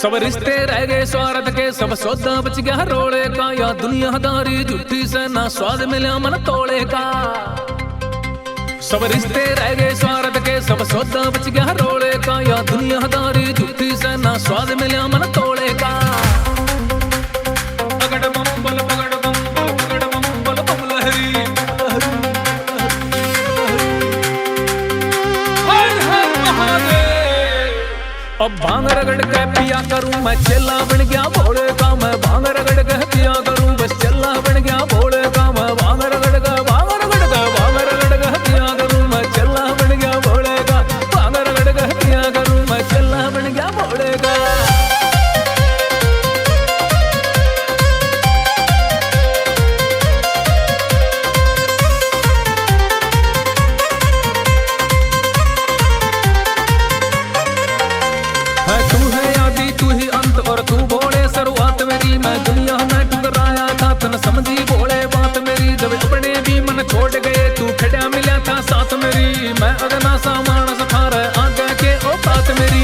सब रिश्ते रह गए स्वार्थ के, सब सौदा बच गया रोले का। या दुनियादारी झूठी से ना स्वाद मिला मन तोड़े का। सब रिश्ते रह गए स्वार्थ के, सब सौदा बच गया रोले का। या दुनियादारी झूठी से ना स्वाद मिला मन तोड़े का। पकड़ बम्बल पकड़ बम्बल पकड़ बम्बल बम लहरी। हर हर महादेव। अब भांग रगड़ के पिया करूं मैं, चेला बन गया भोले का। मैं भांग रगड़ के पिया करूं, बस चेला बन गया भोले का। मैं भांग रगड़ के भांग रगड़ के भांग रगड़ के पिया करूं, मैं चेला बन गया भोले का। भांग रगड़ के पिया करूं, मैं चेला बन गया भोले का। तू है आदि तू ही अंत और तू भोले शुरुआत मेरी। मैं दुनिया में ठुकराया था तन समझी भोले बात मेरी। जब अपने भी मन छोड़ गए तू खड़ा मिला था साथ मेरी। मैं अगना सा मानस था रे आगे के औकात मेरी।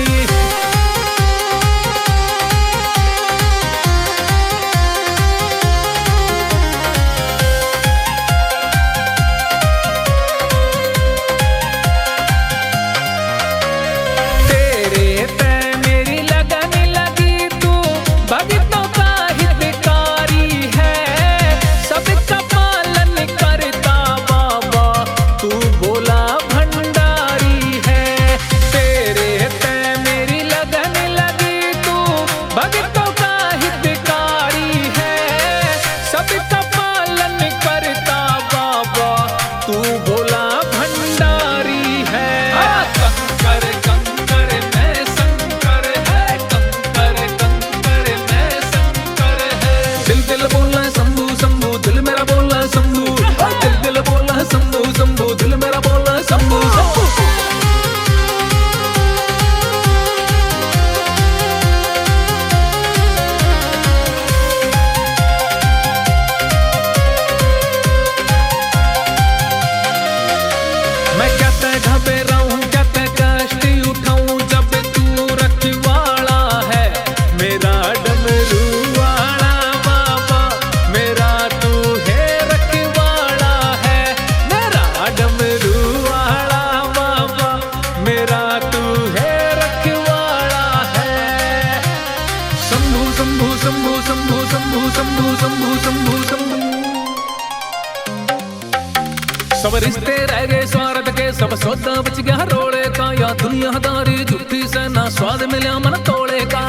सब रिश्ते रह गए स्वार्थ के, सब सौदा बच गया रोले का। या दुनियादारी झूठी से ना स्वाद मिला मन तोड़े का।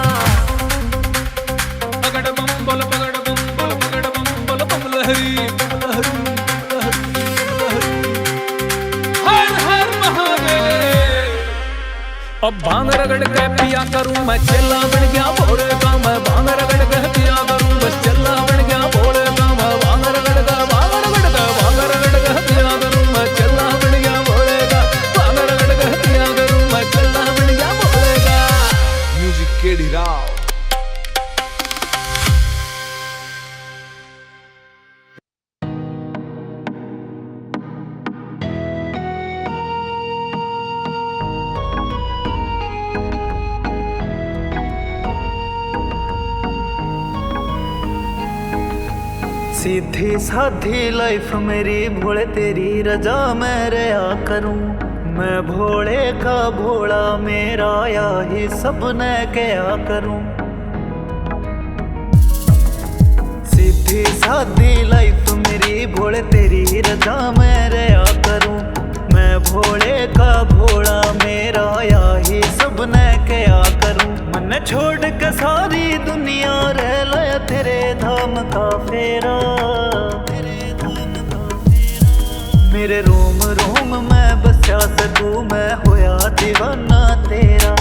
पकड़ बम्बल पकड़ बम्बल पकड़ बम्बल बम लहरी। हर हर महादेव। अब भांग रगड़ के पिया करूं मैं, चेला बन गया भोले का। मैं भांग रगड़ के पिया करूं, बस चेला बन गया भोले का। मैं भांग रगड़ के भांग रगड़ के भांग रगड़ के पिया करूं, मैं चेला बन गया भोले का। भांग रगड़ के पिया करूं, मैं चेला बन गया भोले का। Music KD Rao. सीधी साधी लाइफ मेरी भोले तेरी रजा मैं रहा करूं। मैं भोले का भोला मेरा या ही सबने क्या करूं। सीधी साधी लाइफ मेरी भोले तेरी रजा मैं रहा करूं। मैं भोले का भोला मेरा या ही सबने क्या करूं। मन छोड़ के सारी दुनिया रह लाया तेरे धाम का फेरा। मेरे रोम रोम में बसा सकूं मैं होया दीवाना तेरा।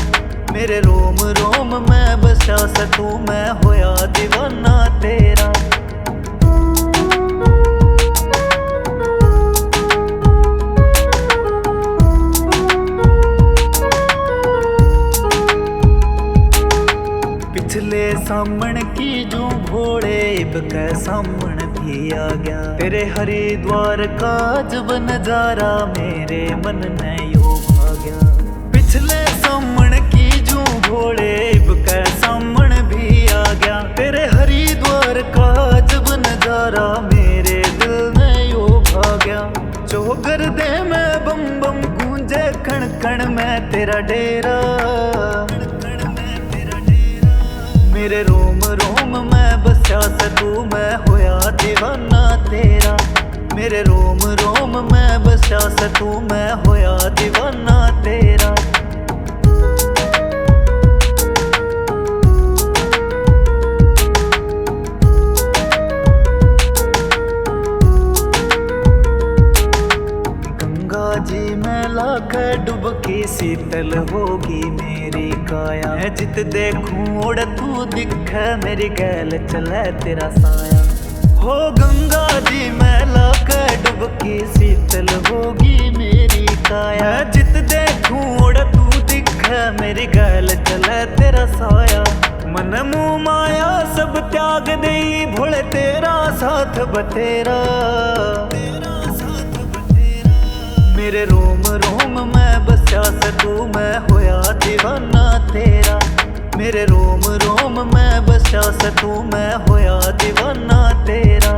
मेरे रोम रोम में बसा सकूं मैं होया दीवाना तेरा। पिछले सामण की जो भोले इब के सामण भी आ गया। तेरे हरिद्वार का जब नजारा मेरे मन ने यो भा गया। पिछले सामण की जो भोले इब के सामण कण में तेरा डेरा, मेरे रोम रोम में बसा स तू, मैं होया दीवाना तेरा। मेरे रोम रोम में बसा स तू, मैं होया दीवाना तेरा। जी मैं लाख डुबकी शीतल होगी मेरी काया, मैं जित देखूं उड़ तू दिखे मेरी गैल चले तेरा साया। हो गंगा जी मैं लाख डुबकी शीतल होगी मेरी काया, जित देखूं उड़ तू दिखे मेरी गैल चले तेरा साया। मन मुँह माया सब त्याग दई भोले तेरा साथ बतेरा, मेरे रोम रोम में बसा स तू, मैं होया दीवाना तेरा। मेरे रोम रोम में बसा स तू, मैं होया दीवाना तेरा।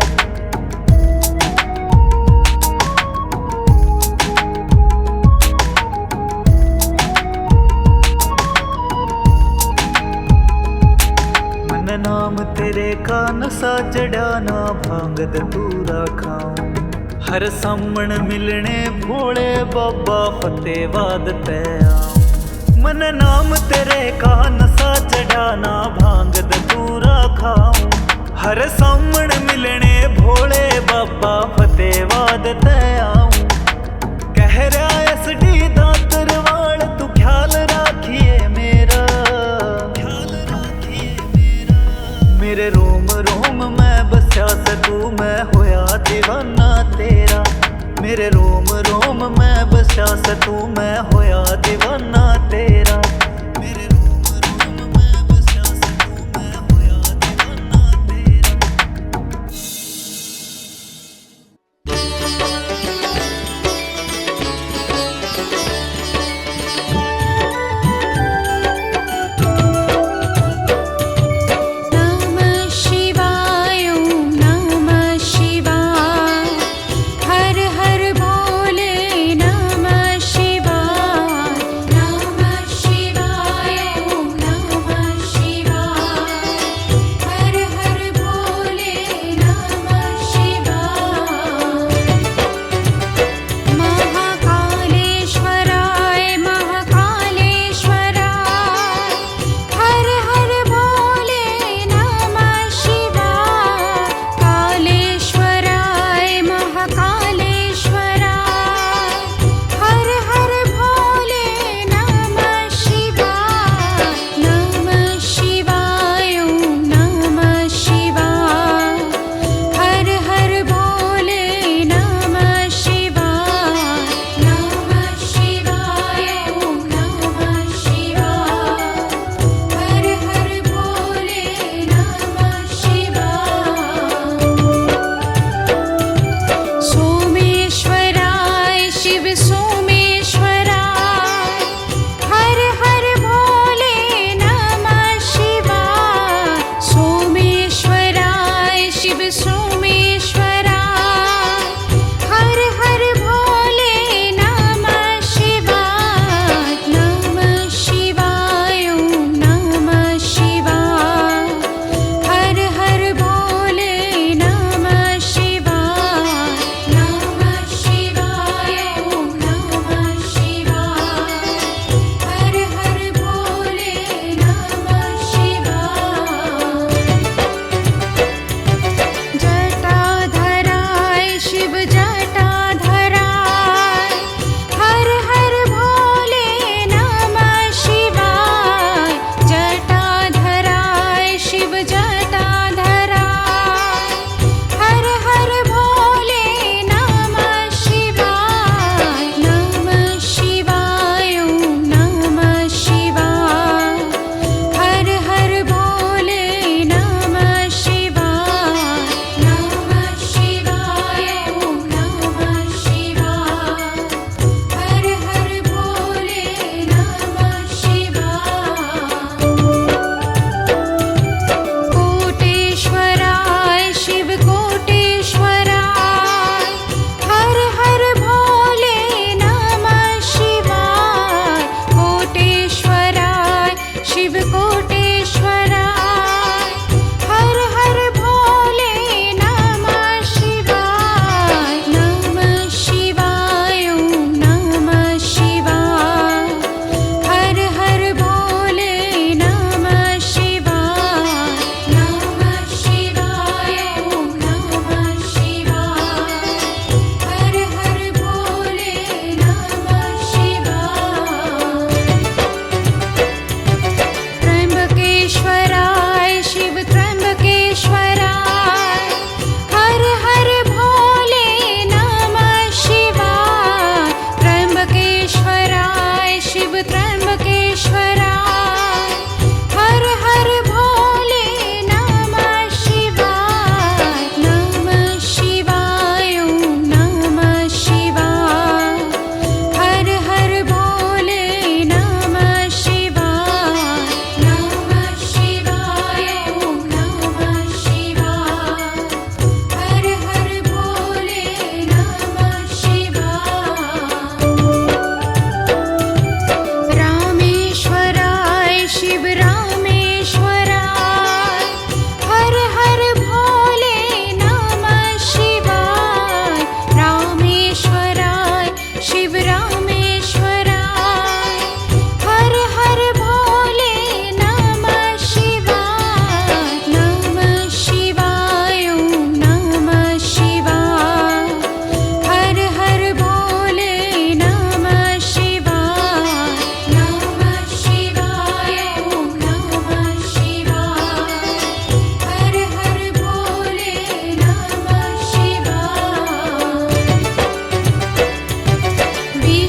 मन नाम तेरे का नशा चढ़ाना, भांग धतूरा खाऊं हर सामण मिलने भोले बाबा फतेहवाद तैया। मन नाम तेरे का नशा चढ़ाना, भांग धतूरा खाऊं हर सामण मिलने भोले बाबा फतेहवाद तैया। कह रहा एसडी दातरवाल तू ख्याल राखिए मेरा, मेरे रोम रोम में बसा स तू, मैं होया दीवाना तेरा। मेरे रोम रोम में बसा स तू, मैं होया दीवाना तेरा। मेरे रोम रोम में बसा स तू, मैं होया दीवाना तेरा। हर हर भोले नमः शिवाय।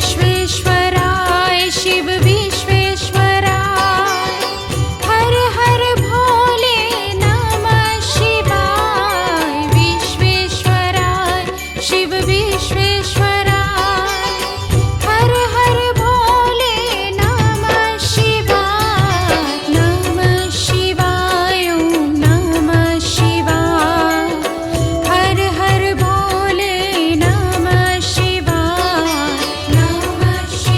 विश्वेश्वराय शिव विश्वेश्वराय हर हर भोले नमः शिवाय विश्वेश्वराय शिव विश्वेश्वराय हर हर भोले नमः शिवाय ओम नमः शिवाय हर हर भोले नमः शिवाय नमः शिवाय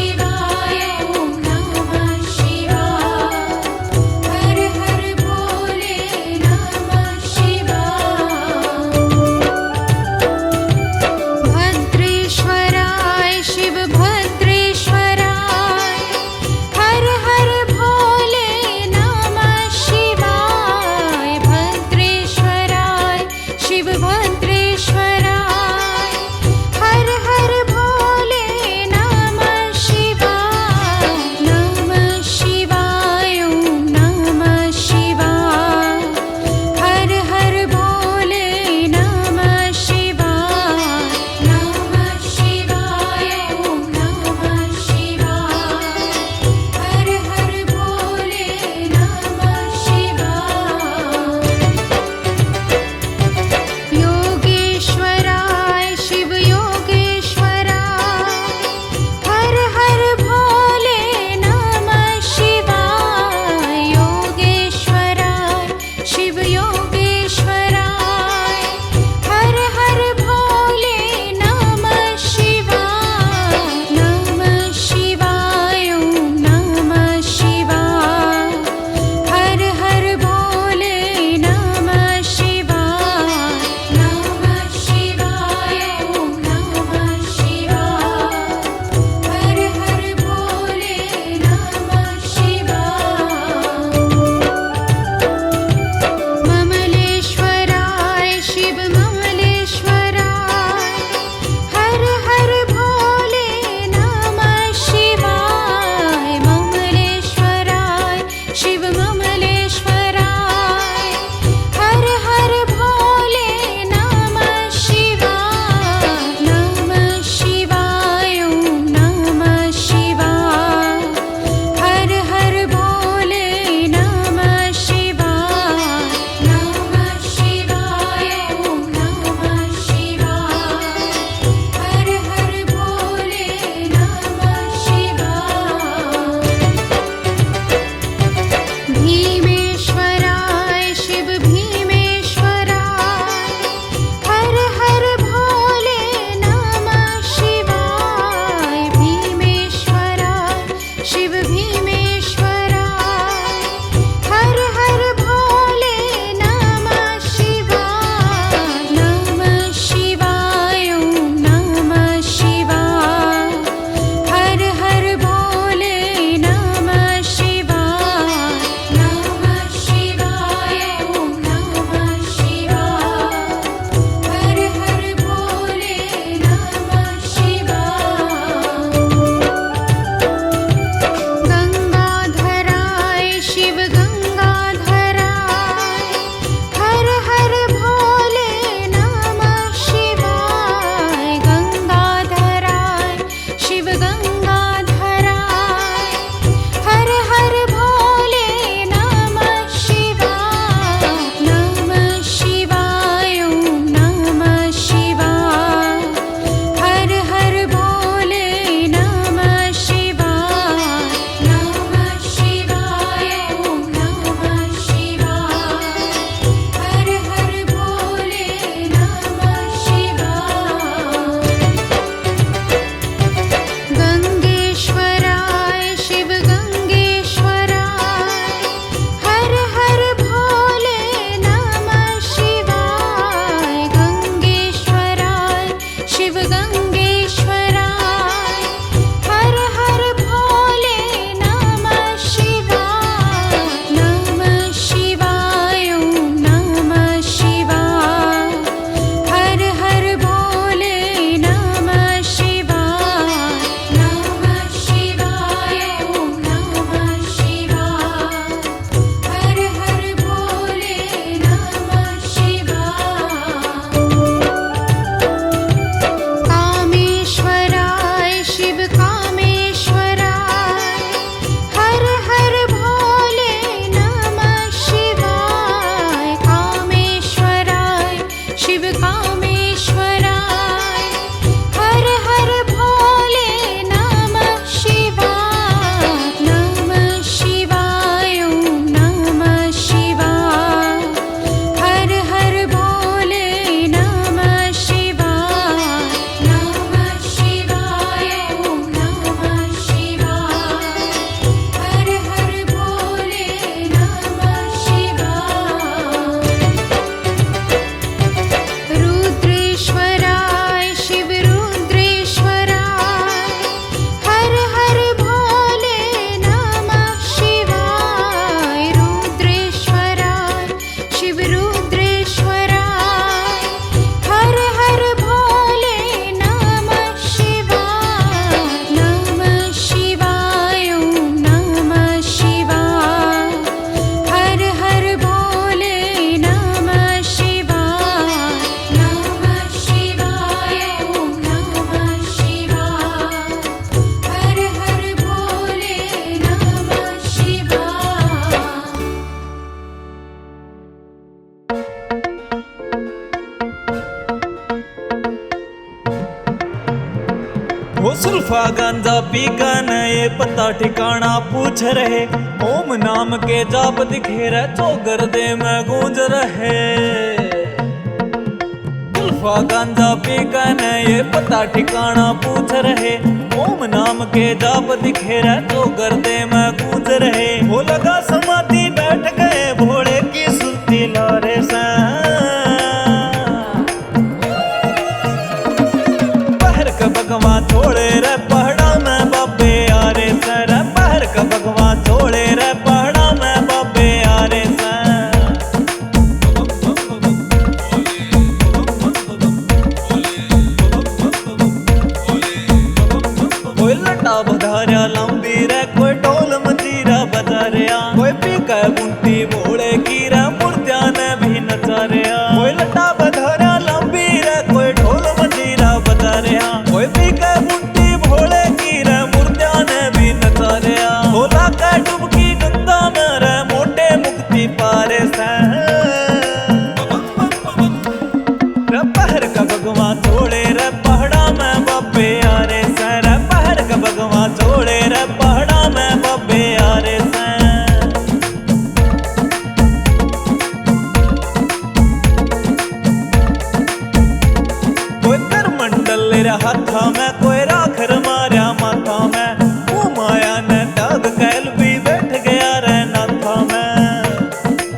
जुल्फा गांजा पी कर ये पता ठिकाना पूछ रहे, ओम नाम के जाप दिखे रहे, चौगर दे में गूंज रहे। जुल्फा गांजा पी कर ये पता ठिकाना पूछ रहे, ओम नाम के जाप दिखे रहे, चौगर दे में गूंज रहे। वो लगा समाधि बैठ गए भोले की सुरती लारे से, भगवा छोड़े रे पहाड़ा में बाबे आरे सर, पहर का भगवा छोड़े रे पहाड़ा में बाबे आरे सर। कोई लटा बधारिया लंबी रे, कोई ढोल मंजीरा बजा रिया, कोई पी के बुंटी भोले की रे मूर्तिया ने भी नचा रिया। कोई लटा बधारिया लंबी रे, कोई ढोल मंजीरा बजा रिया, कोई पी के बुंटी भोले की रे मूर्तिया ने भी नचा रिया। भोला का डुबकी गंगा में रे मोटे मुक्ति पारे से, रे पहर का भगवा छोड़े रे पहाड़ा में बाबे आरे से, रे पहर का भगवा छोड़े रे पहाड़ा में बाबे आरे से। कोई कर मंडल रे हाथा में, कोई राखर मारिया माथा में, वो माया ने दाग कैल भी बैठ गया रे नाथा में।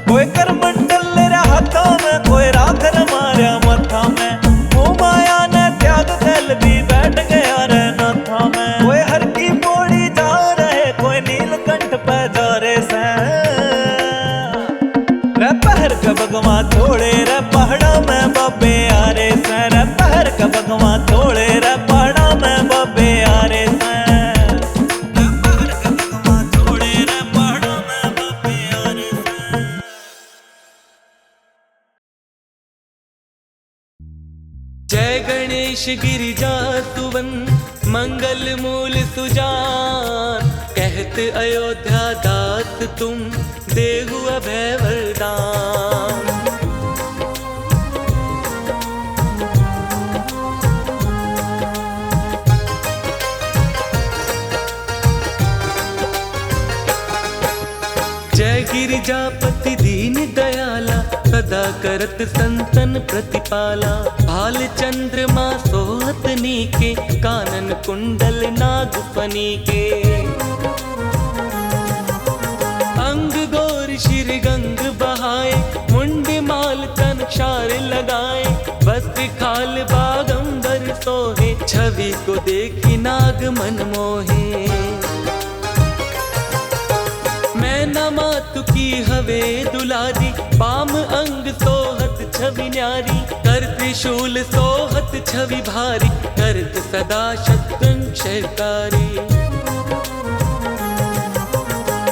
कोई कर मंडल रे हाथा में, कोई राखर मारिया माथा में, वो माया ने त्याग कैल भी बैठ गया रे नाथा में। कोई हर की पौड़ी जा रहे, कोई नीलकंठ पे जा रे से, रे पहर का भगवा छोड़े रे पहाड़ा में बाबे आरे से, रे पहर का भगवा छोड़े रे पहाड़ा में बाबे आरे से, रे पहर का भगवा छोड़े रे पहाड़ा में बाबे आरे से। जय गणेश गिरिजा सुवन, मंगल मूल सुजान, कहत अयोध्या दास तुम, देहु अभय वरदान। जय गिरिजापति दीन दयाला, सदा करत संतन प्रतिपाला। भाल चंद्रमा सोहत नीके, कानन कुंडल नाग फनी के। अंग गौर शिर गंग बहाए, मुंड माल तन क्षार लगाए। वस्त्र खाल बागंबर सोहे, छवि को देखी नाग मन मोहे। मैं न मातु की हवे दुलारी, पाम अंग सोहत छवि न्यारी। कर त्रिशूल सोहत छवि भारी, करत सदा शत्रु क्षयकारी।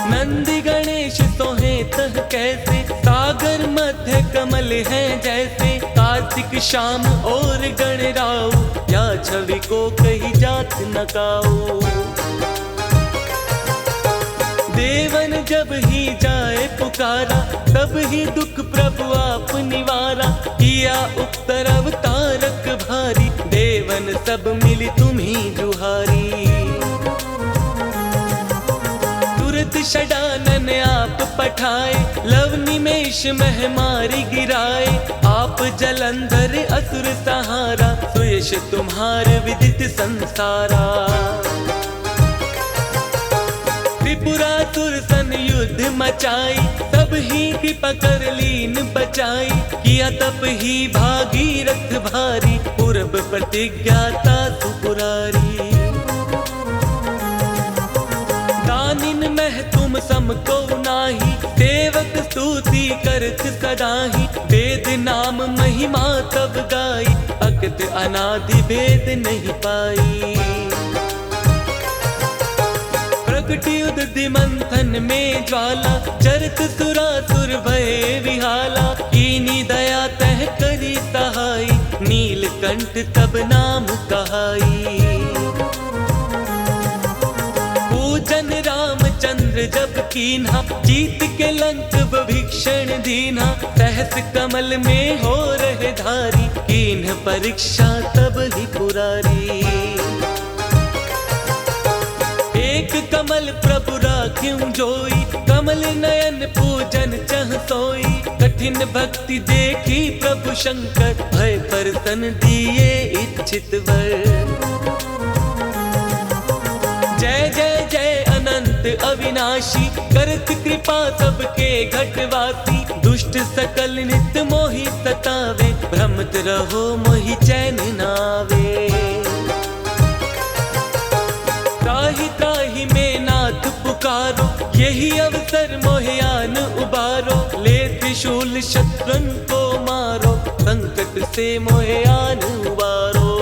नंदी गणेश सोहे तह कैसे, सागर मध्य कमल है जैसे। कार्तिक शाम और गणराऊ, या छवि को कही जात न काऊ। देवन जब ही जाए पुकारा, तब ही दुख प्रभु आप निवारा। किया उत्तर अवतारक भारी, देवन सब मिली तुम्ही जुहारी। तुरत षडानन आप पठाए, लव निमेष मह मारी गिराए। आप जलंधर असुर सहारा, सुयश तुम्हार विदित संसारा। त्रिपुरासुर सन युद्ध मचाई, सब ही कृपा कर लीन बचाई। किया तप ही भागीरथ भारी, पूर्व प्रतिज्ञाता सुपुरारी। दानिन मह तुम सम को नाही, सेवक स्तुति करत सदाही। वेद नाम महिमा तब गाई, अगत अनादि भेद नहीं पाई। प्रकटी उदधि मंथन में ज्वाला, चरत सुरासुर भय विहाला। कीनी दया तह करी सहाई, नीलकंठ तब नाम कहाई। पूजन रामचंद्र जब कीन्हा, जीत के लंक विभीषण दीन्हा। सहस कमल में हो रहे धारी, कीन्ह परीक्षा तब ही पुरारी। कमल प्रभु राख्यूं जोई, कमल नयन पूजन चह सोई। कठिन भक्ति देखी प्रभु शंकर, भय परतन दिए इच्छित वर। जय जय जय अनंत अविनाशी, करत कृपा सबके घटवासी। दुष्ट सकल नित मोहि सतावे, भ्रमत रहो मोहि चैन नावे। त्राहि त्राहि में नाथ पुकारो, यही अवसर मोहि आन उबारो। ले त्रिशूल शत्रुन को मारो, संकट से मोहि आन उबारो।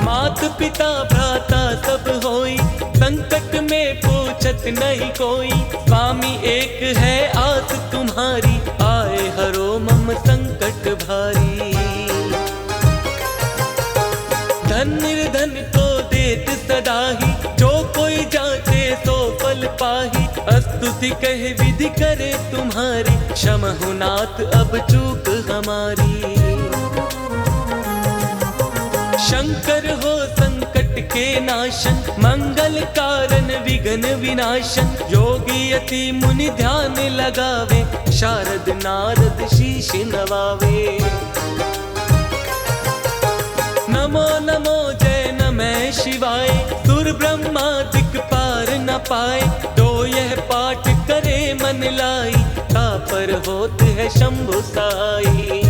मात पिता भ्राता सब होई, संकट में पूछत नहीं कोई। स्वामी एक है आस तुम्हारी, आए हरो मम संकट भारी। धन निर्धन को देत सदाही, जो कोई जाचे सो फल पाही। स्तुति कह विधि करे तुम्हारी, क्षमहु नाथ अब चूक हमारी। शंकर हो संकट के नाशन, मंगल कारण विघ्न विनाशन। योगी यति मुनि ध्यान लगावे, शारद नारद शीश नवावे। नमो नमो जय नमः शिवाय, सुर ब्रह्मा दिक्पार न पाए। तो यह पाठ करे मन लाई, तापर होत है शंभु साई।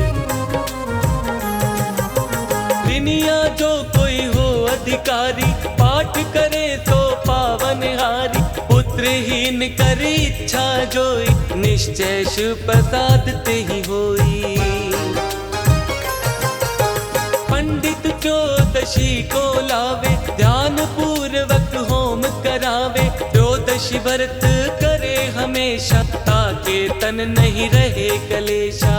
दुनिया जो कोई हो अधिकारी, पाठ करे तो पावन हारी। पुत्रहीन करी इच्छा जोई, निश्चय शिव प्रसाद ते ही होई। पंडित चौदशी को लावे, ध्यान पूर्वक होम करावे। चौदशी व्रत करे हमेशा, ताके तन नहीं रहे कलेशा।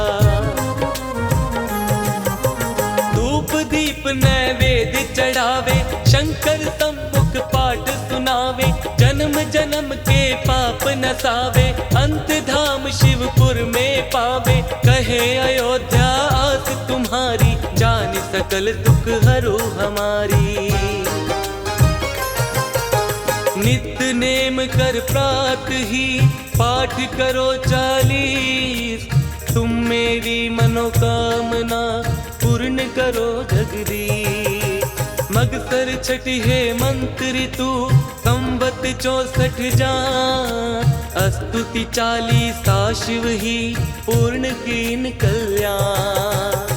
धूप दीप नैवेद्य चढ़ावे, शंकर सम्मुख पाठ सुनावे। जन्म जन्म के पाप नसावे, अंत धाम शिवपुर में पावे। कहे अयोध्या आस तुम्हारी, जान सकल दुख हरो हमारी। नित्य नेम कर प्रात ही, पाठ करो 40। तुम मेरी मनोकामना पूर्ण करो जगदीश। मगसर छठी है मंत्र ऋतु, संवत 64 जान। स्तुति 40 शिव ही, पूर्ण कीन कल्याण।